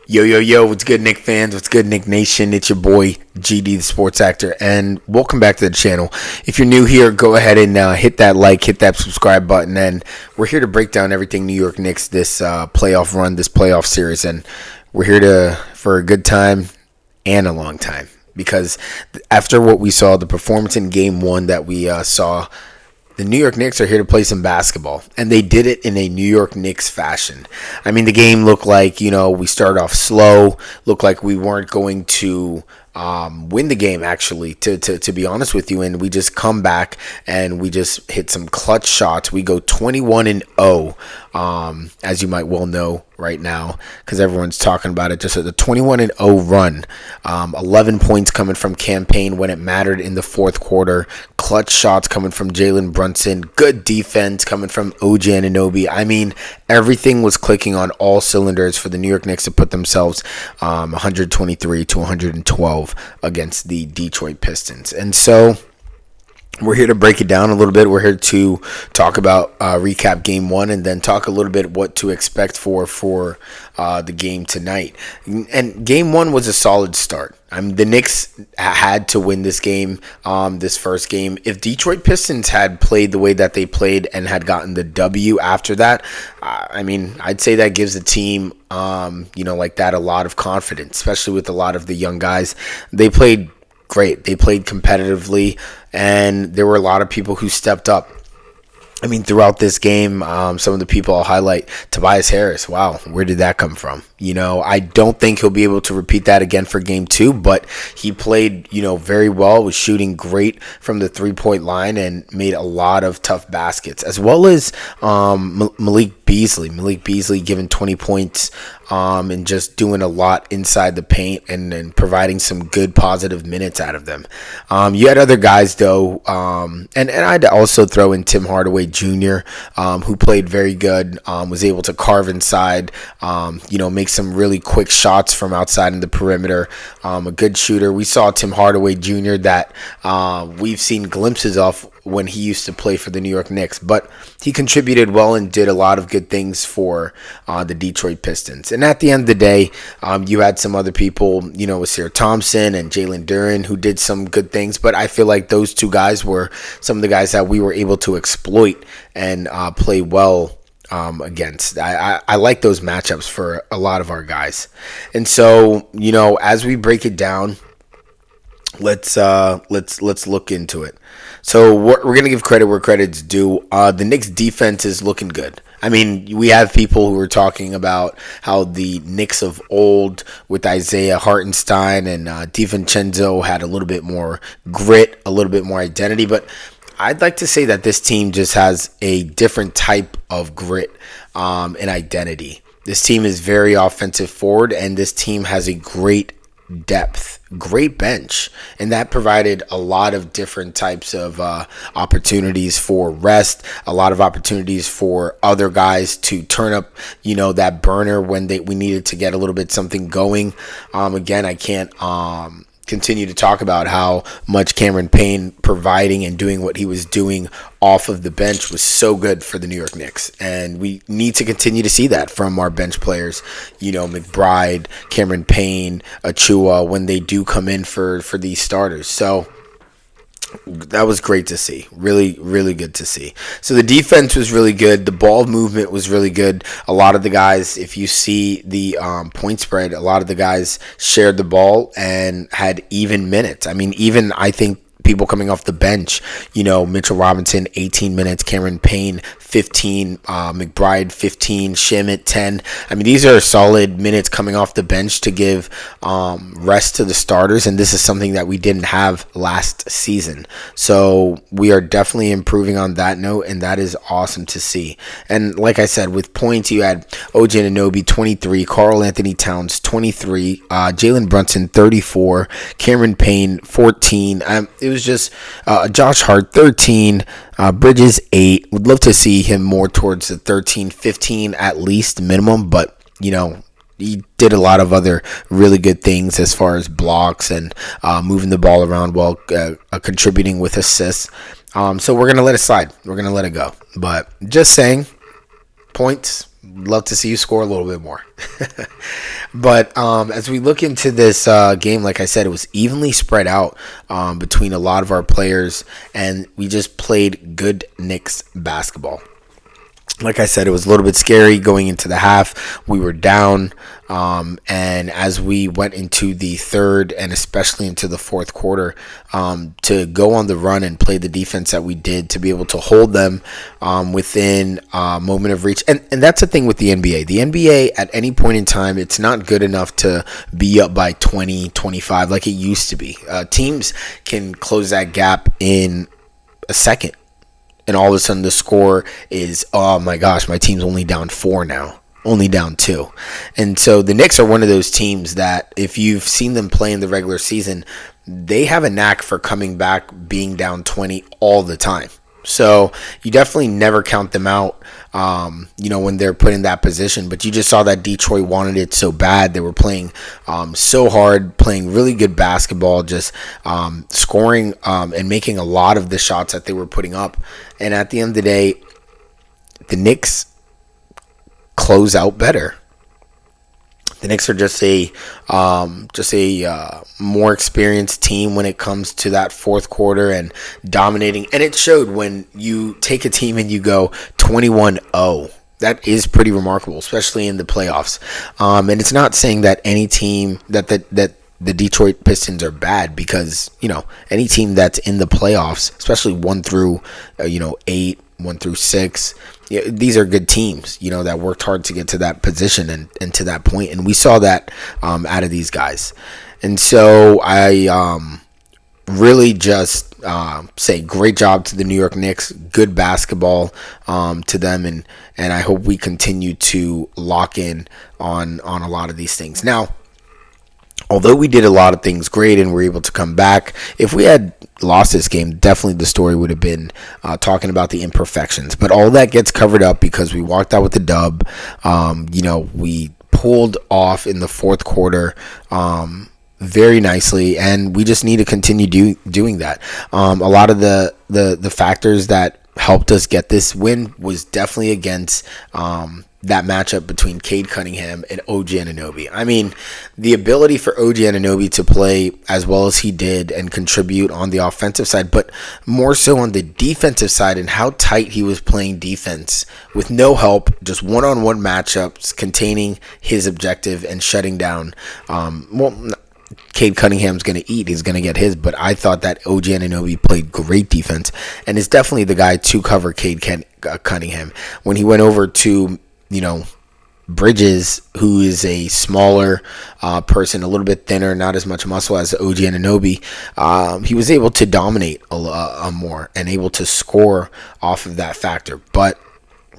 Yo, yo, yo, what's good, Nick fans? What's good, Nick Nation? It's your boy, GD, the sports actor, and welcome back to the channel. If you're new here, go ahead and hit that like, hit that subscribe button, and we're here to break down everything New York Knicks this playoff run, this playoff series, and we're here for a good time and a long time, because after what we saw, the performance in Game 1 that we saw, the New York Knicks are here to play some basketball, and they did it in a New York Knicks fashion. I mean, the game looked like, we started off slow, looked like we weren't going to win the game, actually, to be honest with you, and we just come back and we just hit some clutch shots. We go 21-0, as you might well know right now, because everyone's talking about it. Just a 21-0 run, 11 points coming from campaign when it mattered in the fourth quarter, clutch shots coming from Jalen Brunson, good defense coming from OG Anunoby. I mean, everything was clicking on all cylinders for the New York Knicks to put themselves 123-112 against the Detroit Pistons. And so we're here to break it down a little bit. We're here to talk about recap Game 1 and then talk a little bit what to expect for the game tonight. And Game 1 was a solid start. I mean, the Knicks had to win this game, this first game. If Detroit Pistons had played the way that they played and had gotten the W after that, I mean, I'd say that gives the team, like that, a lot of confidence, especially with a lot of the young guys. They played great. They played competitively, and there were a lot of people who stepped up. I mean, throughout this game, some of the people I'll highlight, Tobias Harris. Wow, where did that come from? I don't think he'll be able to repeat that again for Game 2, but he played, very well, was shooting great from the three-point line and made a lot of tough baskets, as well as Malik Beasley. Malik Beasley giving 20 points and just doing a lot inside the paint and providing some good positive minutes out of them. You had other guys, though, and I'd also throw in Tim Hardaway Jr., who played very good, was able to carve inside, make some really quick shots from outside in the perimeter, a good shooter. We saw Tim Hardaway Jr. that we've seen glimpses of when he used to play for the New York Knicks, but he contributed well and did a lot of good things for the Detroit Pistons. And at the end of the day, you had some other people, with Sarah Thompson and Jalen Duren, who did some good things, but I feel like those two guys were some of the guys that we were able to exploit and play well against. I like those matchups for a lot of our guys. And so, as we break it down, let's look into it. So we're going to give credit where credit's due. The Knicks defense is looking good. I mean, we have people who are talking about how the Knicks of old with Isaiah Hartenstein and DiVincenzo had a little bit more grit, a little bit more identity, but I'd like to say that this team just has a different type of grit and identity. This team is very offensive forward, and this team has a great depth, great bench, and that provided a lot of different types of opportunities for rest, a lot of opportunities for other guys to turn up, that burner when we needed to get a little bit something going. Again, I can't continue to talk about how much Cameron Payne providing and doing what he was doing off of the bench was so good for the New York Knicks. And we need to continue to see that from our bench players, McBride, Cameron Payne, Achua, when they do come in for these starters. So that was great to see. Really, really good to see. So the defense was really good. The ball movement was really good. A lot of the guys, if you see the point spread, a lot of the guys shared the ball and had even minutes. I mean, even I think people coming off the bench, Mitchell Robinson, 18 minutes, Cameron Payne, 15, McBride, 15, Shamet, 10. I mean, these are solid minutes coming off the bench to give rest to the starters, and this is something that we didn't have last season. So we are definitely improving on that note, and that is awesome to see. And like I said, with points, you had OG Anunoby, 23, Karl Anthony Towns, 23, Jalen Brunson, 34, Cameron Payne, 14. It was just Josh Hart, 13, Bridges, 8. Would love to see him more towards the 13, 15 at least minimum, but he did a lot of other really good things as far as blocks and moving the ball around while contributing with assists. So we're going to let it slide. We're going to let it go. But just saying, points, love to see you score a little bit more. But as we look into this game, like I said, it was evenly spread out between a lot of our players, and we just played good Knicks basketball. Like I said, it was a little bit scary going into the half. We were down, and as we went into the third and especially into the fourth quarter, to go on the run and play the defense that we did, to be able to hold them within a moment of reach. And that's the thing with the NBA. The NBA, at any point in time, it's not good enough to be up by 20, 25 like it used to be. Teams can close that gap in a second. And all of a sudden the score is, oh my gosh, my team's only down 4 now. Only down 2. And so the Knicks are one of those teams that if you've seen them play in the regular season, they have a knack for coming back being down 20 all the time. So you definitely never count them out, when they're put in that position. But you just saw that Detroit wanted it so bad. They were playing so hard, playing really good basketball, just scoring and making a lot of the shots that they were putting up. And at the end of the day, the Knicks close out better. The Knicks are just a more experienced team when it comes to that fourth quarter and dominating. And it showed when you take a team and you go 21-0. That is pretty remarkable, especially in the playoffs. And it's not saying that any team that the Detroit Pistons are bad, because any team that's in the playoffs, especially 1 through 8, 1 through 6. These are good teams, that worked hard to get to that position and to that point. And we saw that out of these guys. And so I really just say great job to the New York Knicks. Good basketball to them. And I hope we continue to lock in on a lot of these things. Now, although we did a lot of things great and were able to come back, if we had lost this game, definitely the story would have been talking about the imperfections. But all that gets covered up because we walked out with the dub. We pulled off in the fourth quarter very nicely, and we just need to continue doing that. A lot of the factors that helped us get this win was definitely against that matchup between Cade Cunningham and OG Anunoby. I mean, the ability for OG Anunoby to play as well as he did and contribute on the offensive side, but more so on the defensive side, and how tight he was playing defense with no help, just one-on-one matchups, containing his objective and shutting down. Cade Cunningham's going to eat. He's going to get his. But I thought that OG Anunoby played great defense and is definitely the guy to cover Cade Cunningham. When he went over to, Bridges, who is a smaller person, a little bit thinner, not as much muscle as OG Anunoby, he was able to dominate more and able to score off of that factor. But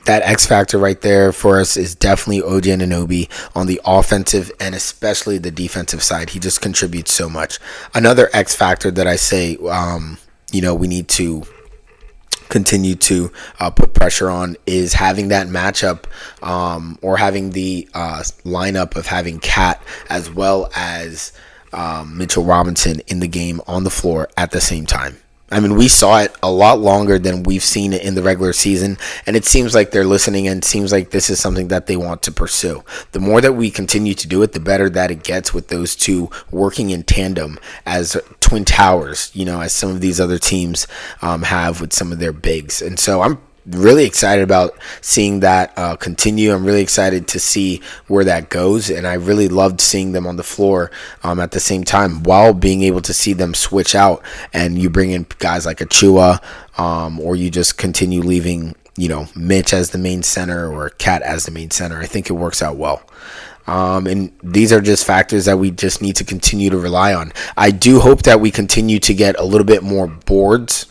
that X factor right there for us is definitely OG Anunoby on the offensive and especially the defensive side. He just contributes so much. Another X factor that I say, we need to continue to put pressure on is having that matchup or having the lineup of having Cat as well as Mitchell Robinson in the game on the floor at the same time. I mean, we saw it a lot longer than we've seen it in the regular season, and it seems like they're listening, and it seems like this is something that they want to pursue. The more that we continue to do it, the better that it gets with those two working in tandem as twin towers, as some of these other teams have with some of their bigs. And so I'm really excited about seeing that continue. I'm really excited to see where that goes, and I really loved seeing them on the floor at the same time while being able to see them switch out, and you bring in guys like Achua, or you just continue leaving Mitch as the main center or Cat as the main center. I think it works out well. And these are just factors that we just need to continue to rely on. I do hope that we continue to get a little bit more boards.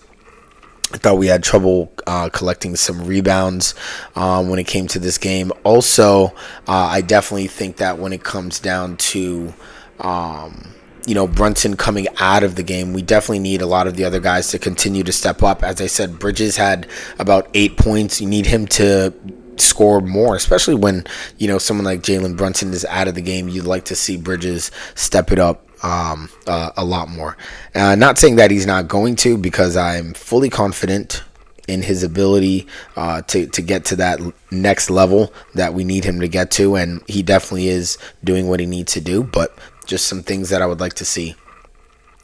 I thought we had trouble collecting some rebounds when it came to this game. Also, I definitely think that when it comes down to, Brunson coming out of the game, we definitely need a lot of the other guys to continue to step up. As I said, Bridges had about 8 points. You need him to score more, especially when, someone like Jalen Brunson is out of the game. You'd like to see Bridges step it up a lot more. Not saying that he's not going to, because I'm fully confident in his ability to get to that next level that we need him to get to, and he definitely is doing what he needs to do, but just some things that I would like to see.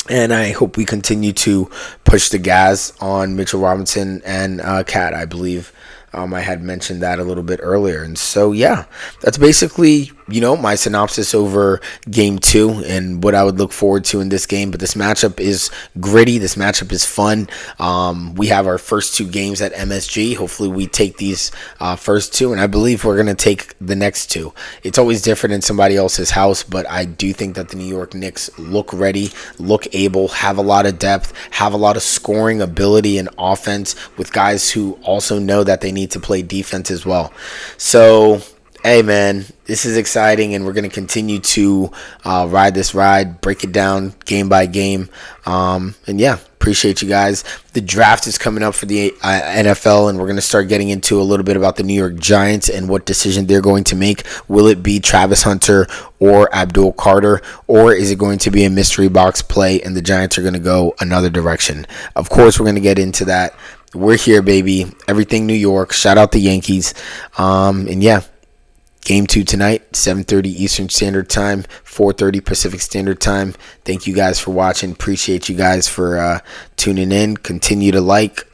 And I hope we continue to push the gas on Mitchell Robinson and Cat, I believe. I had mentioned that a little bit earlier. And so, yeah, that's basically, my synopsis over game 2 and what I would look forward to in this game. But this matchup is gritty. This matchup is fun. We have our first 2 games at MSG. Hopefully we take these first 2, and I believe we're going to take the next 2. It's always different in somebody else's house, but I do think that the New York Knicks look ready, look able, have a lot of depth, have a lot of scoring ability and offense with guys who also know that they need to play defense as well. So, hey man, this is exciting, and we're going to continue to ride this ride, break it down game by game. And yeah, appreciate you guys. The draft is coming up for the NFL, and we're going to start getting into a little bit about the New York Giants and what decision they're going to make. Will it be Travis Hunter or Abdul Carter, or is it going to be a mystery box play and the Giants are going to go another direction? Of course, we're going to get into that. We're here, baby. Everything New York. Shout out the Yankees. And yeah, game 2 tonight, 7:30 Eastern Standard Time, 4:30 Pacific Standard Time. Thank you guys for watching. Appreciate you guys for tuning in. Continue to like,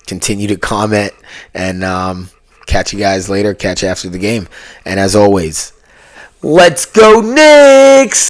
continue to comment, and catch you guys later. Catch you after the game. And as always, let's go Knicks!